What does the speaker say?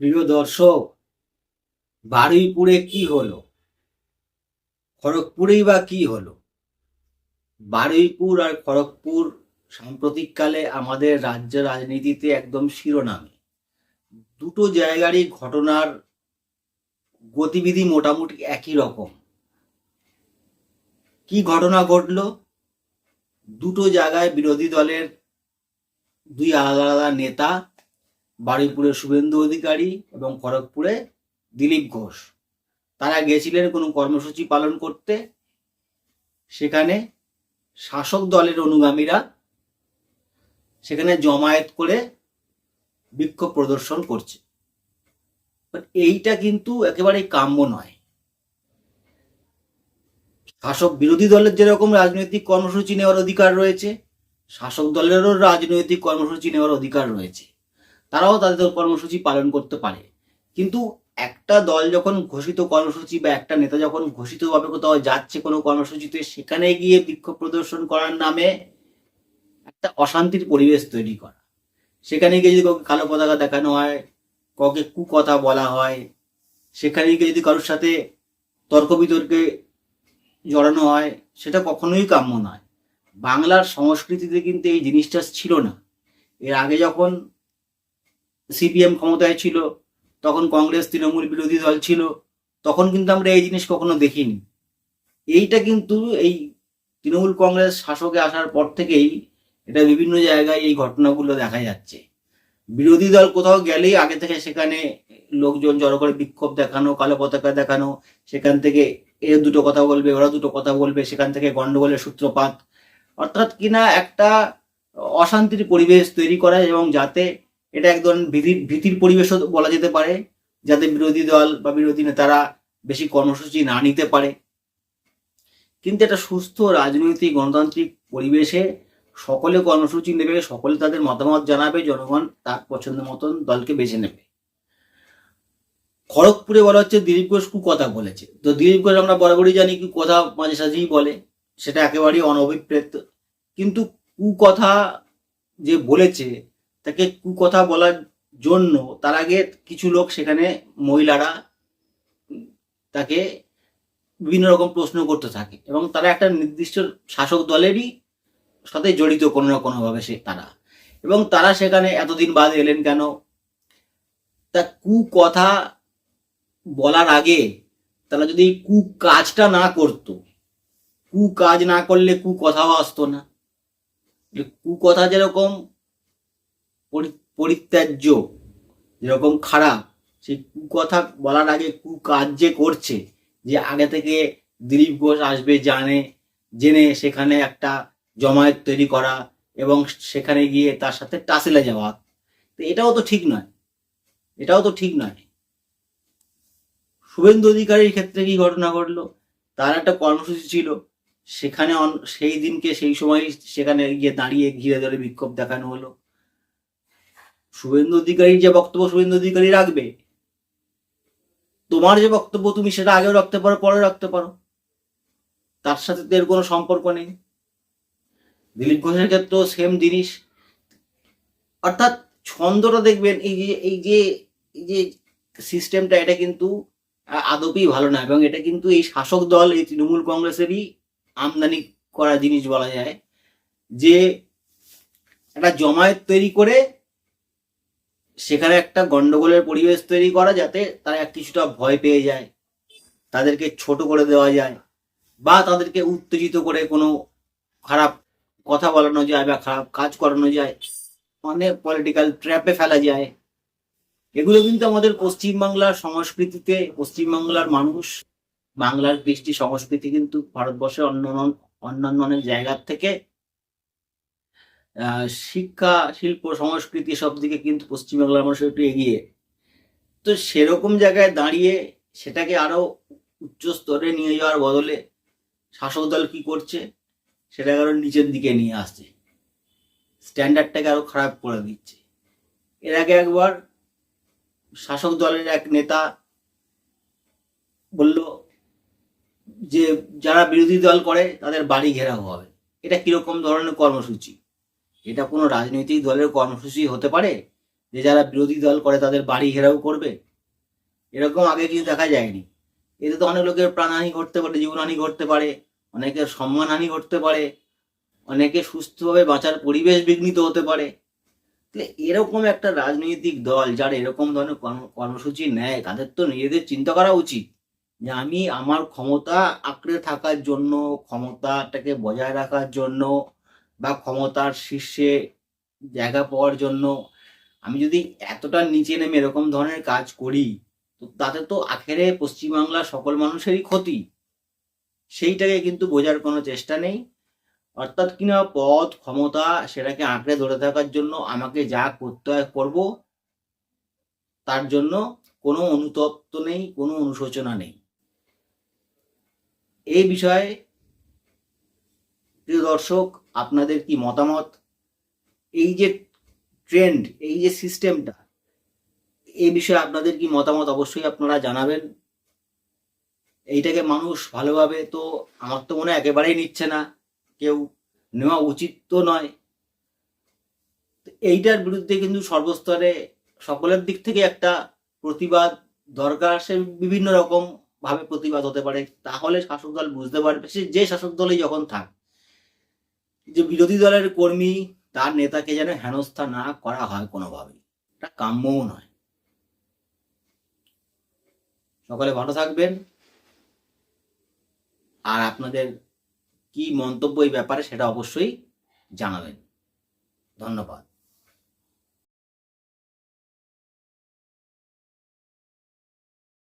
প্রিয় দর্শক, বারুইপুরে কি হলো, খড়গপুরেই বা কি হলো? বারুইপুর আর খড়গপুর সাম্প্রতিককালে আমাদের রাজ্য রাজনীতিতে একদম শিরোনামে। দুটো জায়গারই ঘটনার গতিবিধি মোটামুটি একই রকম। কি ঘটনা ঘটলো? দুটো জায়গায় বিরোধী দলের দুই আলাদা আলাদা নেতা, বারুইপুরে শুভেন্দু অধিকারী এবং খড়গপুরে দিলীপ ঘোষ, তারা গেছিলেন কোনো কর্মসূচি পালন করতে। সেখানে শাসক দলের অনুগামীরা সেখানে জমায়েত করে বিক্ষোভ প্রদর্শন করছে। এইটা কিন্তু একেবারেই কাম্য নয়। শাসক বিরোধী দলের যেরকম রাজনৈতিক কর্মসূচি নেওয়ার অধিকার রয়েছে, শাসক দলেরও রাজনৈতিক কর্মসূচি নেওয়ার অধিকার রয়েছে। তারাও তাদের কর্মসূচি পালন করতে পারে। কিন্তু একটা দল যখন ঘোষিত কর্মসূচি বা একটা নেতা যখন ঘোষিতভাবে কোথাও যাচ্ছে কোনো কর্মসূচিতে, সেখানে গিয়ে বিক্ষোভ প্রদর্শন করার নামে একটা অশান্তির পরিবেশ তৈরি করা, সেখানে গিয়ে যদি কাউকে কালো পতাকা দেখানো হয়, কাউকে কুকথা বলা হয়, সেখানে গিয়ে যদি কারোর সাথে তর্ক বিতর্কে জড়ানো হয়, সেটা কখনোই কাম্য নয়। বাংলার সংস্কৃতিতে কিন্তু এই জিনিসটা ছিল না। এর আগে যখন সিপিএম ক্ষমতায় ছিল, তখন কংগ্রেস তৃণমূল বিরোধী দল ছিল, তখন কিন্তু আমরা এই জিনিস কখনো দেখিনি। এইটা কিন্তু এই তৃণমূল কংগ্রেস শাসকে আসার পর থেকেই এটা বিভিন্ন জায়গায় এই ঘটনাগুলো দেখা যাচ্ছে। বিরোধী দল কোথাও গেলেই আগে থেকে সেখানে লোকজন জড়ো করে বিক্ষোভ দেখানো, কালো পতাকা দেখানো, সেখান থেকে এ দুটো কথা বলবে, ওরা দুটো কথা বলবে, সেখান থেকে গন্ডগোলের সূত্রপাত। অর্থাৎ কিনা একটা অশান্তির পরিবেশ তৈরি করা, এবং যাতে এটা এক ধরনের ভীতির পরিবেশও বলা যেতে পারে, যাতে বিরোধী দল বা বিরোধী নেতারা বেশি কর্মসূচি না নিতে পারে। কিন্তু একটা সুস্থ রাজনৈতিক গণতান্ত্রিক পরিবেশে সকলে কর্মসূচি নেবে, সকলে তাদের মতামত জানাবে, জনগণ তার পছন্দ মতন দলকে বেছে নেবে। খড়গপুরে বলা হচ্ছে দিলীপ ঘোষ কথা বলেছে। তো দিলীপ ঘোষ আমরা বরাবরই জানি কি কথা মাঝে সাঝেই বলে, সেটা একেবারেই অনভিপ্রেত। কিন্তু কথা যে বলেছে, তাকে কথা বলার জন্য তার আগে কিছু লোক, সেখানে মহিলারা তাকে বিভিন্ন রকম প্রশ্ন করতে থাকে, এবং তারা একটা নির্দিষ্ট শাসক দলেরই সাথে জড়িত কোনো না কোনোভাবে তারা, এবং তারা সেখানে এতদিন বাদ এলেন কেন? তা কথা বলার আগে তারা যদি কাজটা না করতো, কাজ না করলে কথাও আসতো না। কথা যেরকম পরিত্যাজ্য, যেরকম খারাপ, সেই কথা বলার আগে কাজ যে করছে, যে আগে থেকে দিলীপ ঘোষ আসবে জেনে সেখানে একটা জমায়েত তৈরি করা, এবং সেখানে গিয়ে তার সাথে টাসেলে যাওয়া, তো এটাও তো ঠিক নয়। এটাও তো ঠিক নয়। শুভেন্দু অধিকারীর ক্ষেত্রে কি ঘটনা ঘটলো? তার একটা কর্মসূচি ছিল, সেখানে সেই দিনকে সেই সময় সেখানে গিয়ে দাঁড়িয়ে ঘিরে ধরে বিক্ষোভ দেখানো হলো। শুভেন্দু অধিকারীর যে বক্তব্য শুভেন্দু অধিকারী রাখবে, তোমার যে বক্তব্য তুমি সেটা আগেও রাখতে পারো, পরে রাখতে পারো, তার সাথে তো এর কোনো সম্পর্ক নেই। দিলীপ ঘোষের ক্ষেত্রেও সেম জিনিস। অর্থাৎ ছন্দটা দেখবেন, এই যে সিস্টেমটা, এটা কিন্তু আদপেই ভালো না, এবং এটা কিন্তু এই শাসক দল, এই তৃণমূল কংগ্রেসেরই আমদানি করা জিনিস বলা যায়। যে একটা জমায়েত তৈরি করে সেখানে একটা গন্ডগোলের পরিবেশ তৈরি করা, যাতে তারা কিছুটা ভয় পেয়ে যায়, তাদেরকে ছোট করে দেওয়া যায়, বা তাদেরকে উত্তেজিত করে কোনো খারাপ কথা বলানো যায় বা খারাপ কাজ করানো যায়, মানে পলিটিক্যাল ট্র্যাপে ফেলা যায়। এগুলো কিন্তু আমাদের পশ্চিমবাংলার সংস্কৃতিতে, পশ্চিমবাংলার মানুষ, বাংলার কৃষ্টি সংস্কৃতি কিন্তু ভারতবর্ষের অন্যান্য অনেক জায়গার থেকে শিক্ষা, শিল্প, সংস্কৃতি সব দিকে কিন্তু পশ্চিমবাংলার মানুষ একটু এগিয়ে। তো সেরকম জায়গায় দাঁড়িয়ে সেটাকে আরো উচ্চ স্তরে নিয়ে যাওয়ার বদলে শাসক দল কি করছে, সেটাকে আরো নিচের দিকে নিয়ে আসছে, স্ট্যান্ডার্ডটাকে আরো খারাপ করে দিচ্ছে। এর আগে একবার শাসক দলের এক নেতা বলল যে যারা বিরোধী দল করে তাদের বাড়ি ঘেরাও হবে। এটা কিরকম ধরনের কর্মসূচি? এটা কোনো রাজনৈতিক দলের কর্মসূচি হতে পারে যে যারা বিরোধী দল করে তাদের বাড়ি ঘেরাও করবে? এরকম আগে কিন্তু দেখা যায়নি। এতে তো অনেক লোকের প্রাণহানি ঘটতে পারে, জীবনহানি ঘটতে পারে, অনেকের সম্মানহানি ঘটতে পারে, অনেকে সুস্থভাবে বাঁচার পরিবেশ বিঘ্নিত হতে পারে। তাহলে এরকম একটা রাজনৈতিক দল যারা এরকম ধরনের কর্মসূচি নেয়, তাদের তো নিজেদের চিন্তা করা উচিত যে আমি আমার ক্ষমতা আঁকড়ে থাকার জন্য, ক্ষমতাটাকে বজায় রাখার জন্য, বা ক্ষমতার শীর্ষে জায়গা পাওয়ার জন্য আমি যদি এতটা নিচে নেমে এরকম ধরনের কাজ করি, তো তাতে তো আখেরে পশ্চিমবাংলার সকল মানুষেরই ক্ষতি। সেইটাকে কিন্তু বোঝার কোনো চেষ্টা নেই। অর্থাৎ কিনা পদ, ক্ষমতা সেটাকে আঁকড়ে ধরে থাকার জন্য আমাকে যা করতে হয় করবো, তার জন্য কোনো অনুতপ্ত নেই, কোনো অনুশোচনা নেই। এই বিষয়ে প্রিয় দর্শক, আপনাদের কি মতামত? এই যে ট্রেন্ড, এই যে সিস্টেমটা, এই বিষয়ে আপনাদের কি মতামত অবশ্যই আপনারা জানাবেন। এইটাকে মানুষ ভালোভাবে তো আমার তো মনে হয় একেবারেই নিচ্ছে না, কেউ নেওয়া উচিত তো নয়। এইটার বিরুদ্ধে কিন্তু সর্বস্তরে সকলের দিক থেকে একটা প্রতিবাদ দরকার। সে বিভিন্ন রকম ভাবে প্রতিবাদ হতে পারে, তাহলে শাসক দল বুঝতে পারবে, সে যে শাসক দলই যখন থাক, যে বিরোধী দলের কর্মী তার নেতাকে যেন হেনস্থা না করা হয় কোনোভাবেই, এটা কাম্যও নয়। সকলে ভালো থাকবেন। আর আপনাদের কি মন্তব্য এই ব্যাপারে সেটা অবশ্যই জানাবেন। ধন্যবাদ।